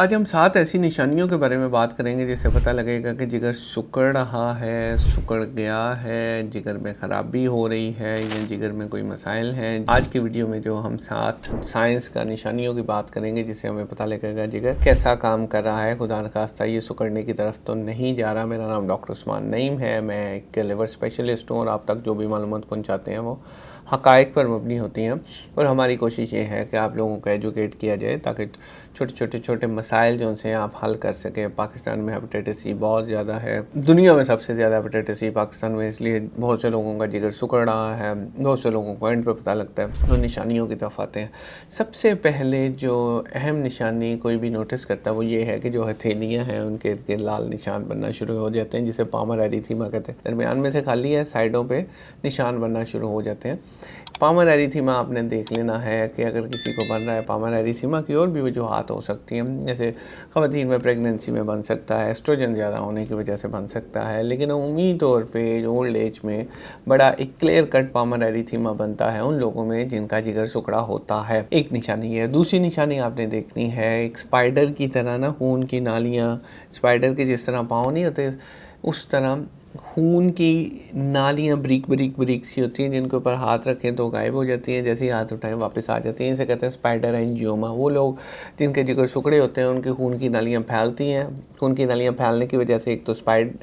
आज हम 7 ऐसी निशानियों के बारे में बात करेंगे जिससे पता लगेगा कि जिगर सिकुड़ रहा है, सिकुड़ गया है, जिगर में ख़राबी हो रही है या जिगर में कोई मसाइल हैं। आज की वीडियो में जो हम 7 साइंस का निशानियों की बात करेंगे जिससे हमें पता लगेगा जिगर कैसा काम कर रहा है। खुदा न खास्ता ये सिकुड़ने की तरफ तो नहीं जा रहा। मेरा नाम डॉक्टर उस्मान नईम है, मैं एक लिवर स्पेशलिस्ट हूँ और आप तक जो भी मालूमात पहुँचाते हैं वो हक़ाइक़ पर मबनी होती हैं। और हमारी कोशिश ये है कि आप लोगों को एजुकेट किया जाए ताकि छोटे मसाइल जो उनसे आप हल कर सकें। पाकिस्तान में हेपेटाइटिस सी बहुत ज़्यादा है, दुनिया में सबसे ज़्यादा हेपेटाइटिस सी पाकिस्तान में, इसलिए बहुत से लोगों का जिगर सिकुड़ रहा है। बहुत से लोगों को एंड पे पता लगता है तो निशानियों की तरफ आते हैं। सबसे पहले जो अहम निशानी कोई भी नोटिस करता है वो ये है कि जो हथेलियाँ हैं उनके इर्द गिर्द लाल निशान बनना शुरू हो जाते हैं, जिसे पामर एरिथीमा कहते हैं। दरमियान में से खाली है, साइडों पे निशान बनना शुरू हो जाते हैं। पामर एरिथीमा आपने देख लेना है कि अगर किसी को बन रहा है पामर एरिथीमा की और भी वजूहात हो सकती हैं, जैसे ख़वातीन में प्रेगनेंसी में बन सकता है, एस्ट्रोजन ज़्यादा होने की वजह से बन सकता है, लेकिन उम्मीद तौर पे ओल्ड एज में बड़ा एक क्लियर कट पामर एरिथीमा बनता है उन लोगों में जिनका जिगर सिकुड़ा होता है। एक निशानी है। दूसरी निशानी आपने देखनी है, एक स्पाइडर की तरह ना खून की नालियाँ, स्पाइडर के जिस तरह पाँव नहीं होते उस तरह खून की नालियाँ बरीक सी होती हैं, जिनके ऊपर हाथ रखें तो गायब हो जाती हैं, जैसे ही हाथ उठाएं वापस आ जाती हैं। इसे कहते हैं स्पाइडर एंजियोमा। वो लोग जिनके जिगर सिकुड़े होते हैं उनके खून की नालियाँ फैलती हैं। खून की नालियाँ फैलने की वजह से एक तो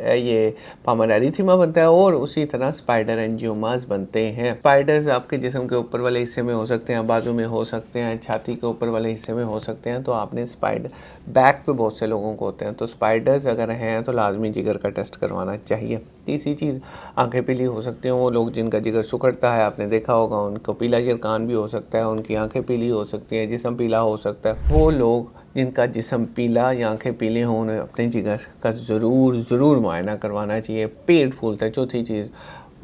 ये पामर एरिथीमा बनता है और उसी तरह स्पाइडर एंजियोमास बनते हैं। स्पाइडर्स आपके जिस्म के ऊपर वाले हिस्से में हो सकते हैं, बाजू में हो सकते हैं, छाती के ऊपर वाले हिस्से में हो सकते हैं। तो आपने स्पाइडर बैक पे बहुत से लोगों को होते हैं, तो स्पाइडर्स अगर हैं तो लाजमी जिगर का टेस्ट करवाना चाहिए। तीसरी चीज़, आंखें पीली हो सकती हैं। वो लोग जिनका जिगर सिकुड़ता है आपने देखा होगा उनको पीला यरकान भी हो सकता है, उनकी आंखें पीली हो सकती हैं, जिस्म पीला हो सकता है। वो लोग जिनका जिस्म पीला या आंखें पीली हों उन्हें अपने जिगर का ज़रूर मुआयना करवाना चाहिए। पेट फूलता है। चौथी चीज़,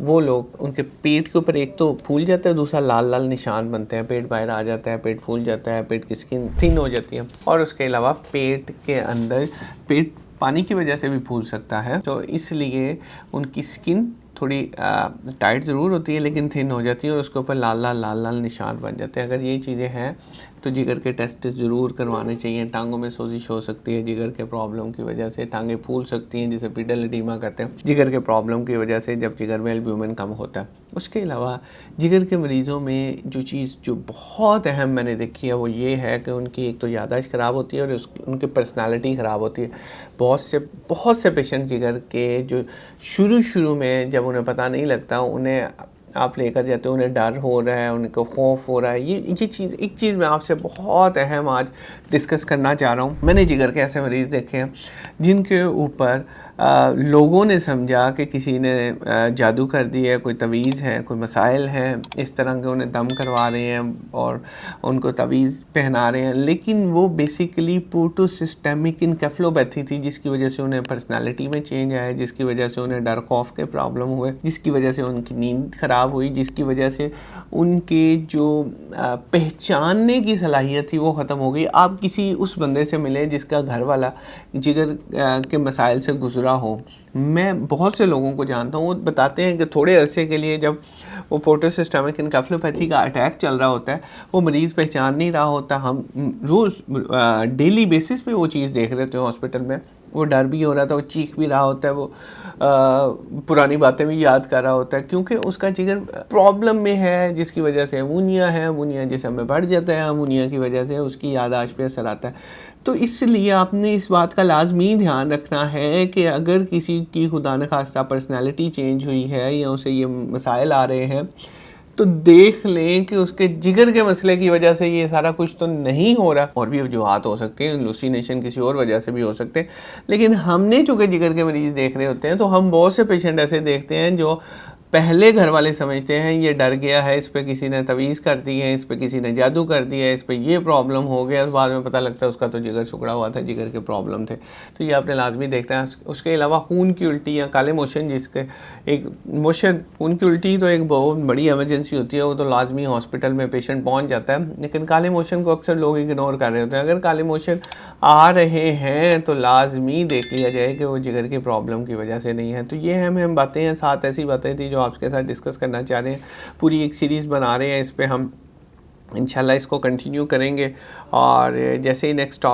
वो लोग उनके पेट के ऊपर एक तो फूल जाता है, दूसरा लाल निशान बनते हैं, पेट बाहर आ जाता है, पेट फूल जाता है, पेट की स्किन थिन हो जाती है और उसके अलावा पेट के अंदर पेट पानी की वजह से भी फूल सकता है। तो इसलिए उनकी स्किन थोड़ी टाइट ज़रूर होती है लेकिन थिन हो जाती है और उसके ऊपर लाल निशान बन जाते हैं। अगर ये चीज़ें हैं तो जिगर के टेस्ट ज़रूर करवाने चाहिए। टांगों में सोजिश हो सकती है जिगर के प्रॉब्लम की वजह से, टांगें फूल सकती हैं जिसे पीडल एडीमा कहते हैं, जिगर के प्रॉब्लम की वजह से जब जिगर में एल्ब्यूमिन कम होता है। उसके अलावा जिगर के मरीज़ों में जो चीज़ जो बहुत अहम मैंने देखी है वो ये है कि उनकी एक तो याददाश्त ख़राब होती है और उनकी पर्सनालिटी ख़राब होती है। बहुत से पेशेंट जिगर के जो शुरू में जब उन्हें पता नहीं लगता, उन्हें आप लेकर जाते हो, उन्हें डर हो रहा है, उनको खौफ हो रहा है। ये चीज़ एक चीज़ मैं आपसे बहुत अहम आज डिस्कस करना चाह रहा हूँ। मैंने जिगर के ऐसे मरीज़ देखे हैं जिनके ऊपर लोगों ने समझा कि किसी ने जादू कर दिया है, कोई तवीज़ है, कोई मसाइल हैं, इस तरह के उन्हें दम करवा रहे हैं और उनको तवीज़ पहना रहे हैं, लेकिन वो बेसिकली पोर्टोसिस्टेमिक इनकेफ्लोपैथी थी जिसकी वजह से उन्हें पर्सनालिटी में चेंज आया, जिसकी वजह से उन्हें डर खौफ के प्रॉब्लम हुए, जिसकी वजह से उनकी नींद ख़राब हुई, जिसकी वजह से उनके जो पहचानने की सलाहियत थी वो ख़त्म हो गई। आप किसी उस बंदे से मिले जिसका घर वाला जिगर के मसाइल से गुजरा हो। मैं बहुत से लोगों को जानता हूँ, वो बताते हैं कि थोड़े अरसे के लिए जब वो पोर्टोसिस्टेमिक इनकेफ्लोपैथी का अटैक चल रहा होता है, वो मरीज़ पहचान नहीं रहा होता। हम रोज़ डेली बेसिस पे वो चीज़ देख रहे थे हॉस्पिटल में, वो डर भी हो रहा था, वो चीख भी रहा होता है, वो पुरानी बातें भी याद कर रहा होता है क्योंकि उसका जिगर प्रॉब्लम में है, जिसकी वजह से अमोनिया है, अमोनिया जिसम में बढ़ जाता है, अमोनिया की वजह से उसकी याददाश्त पे असर आता है। तो इसलिए आपने इस बात का लाजमी ध्यान रखना है कि अगर किसी की खुदा न खास्ता पर्सनैलिटी चेंज हुई है या उसे ये मसाइल आ रहे हैं तो देख लें कि उसके जिगर के मसले की वजह से ये सारा कुछ तो नहीं हो रहा। और भी वजूहात हो सकते हैं, लूसिनेशन किसी और वजह से भी हो सकते हैं, लेकिन हमने चूँकि जिगर के मरीज़ देख रहे होते हैं तो हम बहुत से पेशेंट ऐसे देखते हैं जो पहले घर वाले समझते हैं ये डर गया है, इस पे किसी ने तवीज़ कर दी है, इस पे किसी ने जादू कर दिया है, इस पे ये प्रॉब्लम हो गया। बाद में पता लगता है उसका तो जिगर सिकुड़ा हुआ था, जिगर के प्रॉब्लम थे। तो ये आपने लाजमी देखना है। उसके अलावा खून की उल्टी या काले मोशन, जिसके एक मोशन खून की उल्टी तो एक बहुत बड़ी एमरजेंसी होती है, वो तो लाजमी हॉस्पिटल में पेशेंट पहुँच जाता है, लेकिन काले मोशन को अक्सर लोग इग्नोर कर रहे होते हैं। अगर काले मोशन आ रहे हैं तो लाजमी देख लिया जाए कि वो जिगर की प्रॉब्लम की वजह से नहीं है। तो ये हम बातें हैं, 7 ऐसी बातें थी जो आपके साथ डिस्कस करना चाह रहे हैं। पूरी एक सीरीज़ बना रहे हैं, इस पे हम इंशाल्लाह इसको कंटिन्यू करेंगे। और जैसे ही नेक्स्ट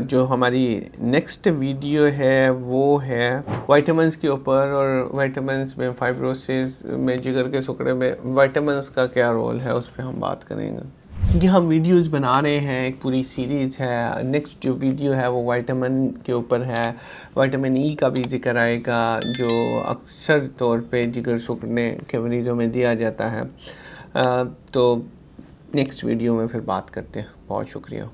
जो हमारी नेक्स्ट वीडियो है वो है विटामिन्स के ऊपर, और विटामिन्स में फाइब्रोसिस में जिगर के सिकुड़ने में विटामिन्स का क्या रोल है उस पर हम बात करेंगे। क्योंकि हम वीडियोस बना रहे हैं, एक पूरी सीरीज़ है। नेक्स्ट जो वीडियो है वो विटामिन के ऊपर है। विटामिन ई का भी जिक्र आएगा जो अक्सर तौर पे जिगर सिकुड़ने के मरीज़ों में दिया जाता है। तो नेक्स्ट वीडियो में फिर बात करते हैं। बहुत शुक्रिया।